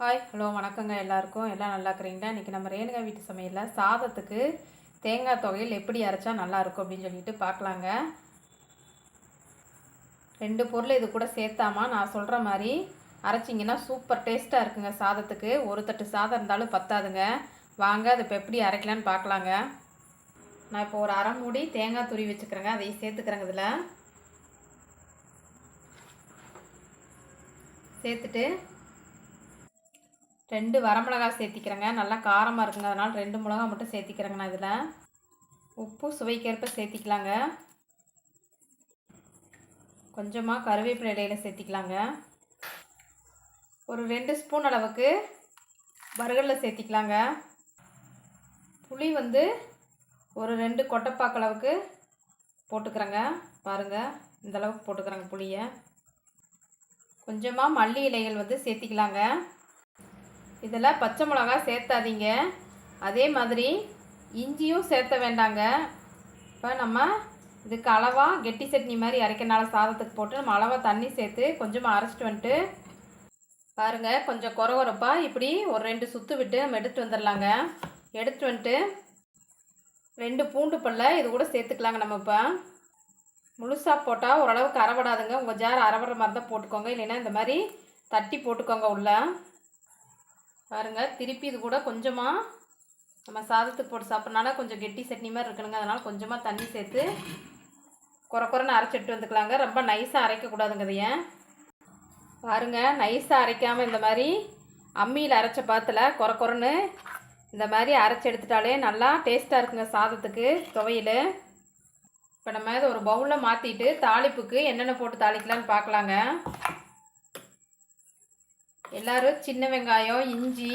Hi hello வணக்கங்க எல்லாருக்கும். எல்லாம் நல்லா இருக்கிறீங்களா? இன்றைக்கி நம்ம ரேணுகா வீட்டு சமையலில் சாதத்துக்கு தேங்காய் துவையல் எப்படி அரைச்சா நல்லாயிருக்கும் அப்படின்னு சொல்லிட்டு பார்க்கலாங்க. 2 பொருள் இது கூட சேர்த்தாமா நான் சொல்கிற மாதிரி அரைச்சிங்கன்னா சூப்பர் டேஸ்ட்டாக இருக்குங்க. சாதத்துக்கு ஒரு தட்டு சாதம் இருந்தாலும் பத்தாதுங்க. வாங்க அதை இப்போ எப்படி அரைக்கலான்னு பார்க்கலாங்க. நான் இப்போ ஒரு அரை மூடி தேங்காய் துருவி வச்சுக்கிறேங்க. அதையும் சேர்த்துக்கிறேங்க. இதில் சேர்த்துட்டு 2 வரமிளகாய் சேர்த்திக்கிறேங்க. நல்லா காரமாக இருக்குங்க, அதனால் 2 மிளகா மட்டும் சேர்த்திக்கிறேங்க. நான் இதில் உப்பு சுவைக்கேற்ப சேர்த்திக்கலாங்க. கொஞ்சமாக கருவேப்பிலை இலையில் சேர்த்திக்கலாங்க. ஒரு 2 ஸ்பூன் அளவுக்கு வறுகல்ல சேர்த்திக்கலாங்க. புளி ஒரு 2 கொட்டைப்பாக்கு அளவுக்கு போட்டுக்கிறேங்க. பாருங்கள், இந்தளவுக்கு போட்டுக்கிறேங்க புளியை. கொஞ்சமாக மல்லி இலைகள் சேர்த்திக்கலாங்க. இதில் பச்சை மிளகா சேர்த்தாதீங்க. அதே மாதிரி இஞ்சியும் சேர்த்த வேண்டாங்க. இப்போ நம்ம இதுக்கு அளவாக கெட்டி சட்னி மாதிரி அரைக்கனால சாதத்துக்கு போட்டு நம்ம அளவாக தண்ணி சேர்த்து கொஞ்சமாக அரைச்சிட்டு வந்துட்டு பாருங்கள், கொஞ்சம் கொரகொரப்பாக இப்படி ஒரு 2 சுற்று விட்டு நம்ம எடுத்துகிட்டு வந்துடலாங்க. எடுத்துகிட்டு வந்துட்டு 2 பூண்டு பல்லை இது கூட சேர்த்துக்கலாங்க. நம்ம இப்போ முழுசாக போட்டால் ஓரளவுக்கு அரைபடாதுங்க. உங்கள் ஜார் அரைபடுற மாதிரி தான் போட்டுக்கோங்க, இல்லைன்னா இந்த மாதிரி தட்டி போட்டுக்கோங்க உள்ள. பாருங்கள், திருப்பி இது கூட கொஞ்சமாக நம்ம சாதத்துக்கு போட்டு சாப்பிட்றனால கொஞ்சம் கெட்டி சட்னி மாதிரி இருக்கணுங்க. அதனால் கொஞ்சமாக தண்ணி சேர்த்து குறைன்னு அரைச்சிட்டு வந்துக்கலாங்க. ரொம்ப நைஸாக அரைக்கக்கூடாதுங்க. இதையே பாருங்கள், நைஸாக அரைக்காமல் இந்த மாதிரி அம்மியில் அரைச்ச பாத்தில் குறைன்னு இந்த மாதிரி அரைச்சி எடுத்துட்டாலே நல்லா டேஸ்ட்டாக இருக்குங்க சாதத்துக்கு துவையல். இப்போ நம்ம இதை ஒரு பவுலில் மாற்றிட்டு தாளிப்புக்கு என்னென்ன போட்டு தாளிக்கலான்னு பார்க்கலாங்க. எல்லோரும் சின்ன வெங்காயம், இஞ்சி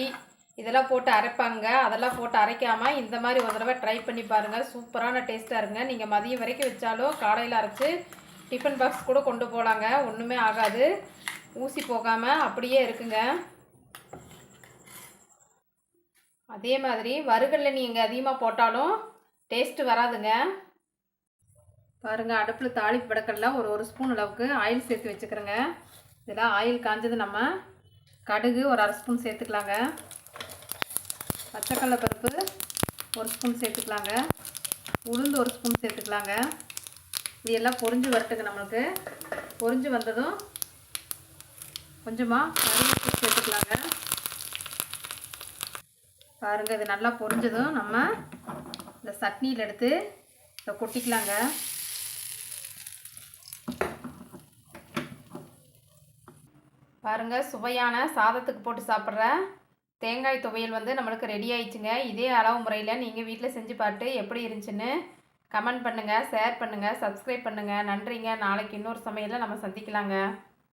இதெல்லாம் போட்டு அரைப்பாங்க. அதெல்லாம் போட்டு அரைக்காமல் இந்த மாதிரி ஒரு தடவை ட்ரை பண்ணி பாருங்கள். சூப்பரான டேஸ்ட்டாக இருக்குங்க. நீங்கள் மதியம் வரைக்கும் வச்சாலும் காலையில் அரைச்சி டிஃபன் பாக்ஸ் கூட கொண்டு போகலாங்க. ஒன்றுமே ஆகாது, ஊசி போகாமல் அப்படியே இருக்குங்க. அதே மாதிரி வறுகல்ல நீங்கள் அதிகமாக போட்டாலும் டேஸ்ட்டு வராதுங்க. பாருங்கள், அடுப்பில் தாளிப்பு படக்கல்ல ஒரு ஸ்பூன் அளவுக்கு ஆயில் சேர்த்து வச்சுக்கிறேங்க. இதெல்லாம் ஆயில் காஞ்சது நம்ம கடுகு ஒரு அரை ஸ்பூன் சேர்த்துக்கலாங்க. பச்சைக்கடலை பருப்பு ஒரு ஸ்பூன் சேர்த்துக்கலாங்க. உளுந்து ஒரு ஸ்பூன் சேர்த்துக்கலாங்க. இது எல்லாம் பொரிஞ்சு வரட்டுங்க. நம்மளுக்கு பொரிஞ்சு வந்ததும் கொஞ்சமாக கருவேப்பிலை சேர்த்துக்கலாங்க. பாருங்கள், இது நல்லா பொரிஞ்சதும் நம்ம இந்த சட்னியில் எடுத்து இதை கொட்டிக்கலாங்க. பாருங்கள், சுவையான சாதத்துக்கு போட்டு சாப்பிட்ற தேங்காய் துவையல் நம்மளுக்கு ரெடி ஆயிடுச்சுங்க. இதே அளவு முறையில் நீங்கள் வீட்டில் செஞ்சு பார்த்து எப்படி இருந்துச்சுன்னு கமெண்ட் பண்ணுங்கள், ஷேர் பண்ணுங்கள், சப்ஸ்கிரைப் பண்ணுங்கள். நன்றிங்க. நாளைக்கு இன்னொரு சமையலில் நம்ம சந்திக்கலாங்க.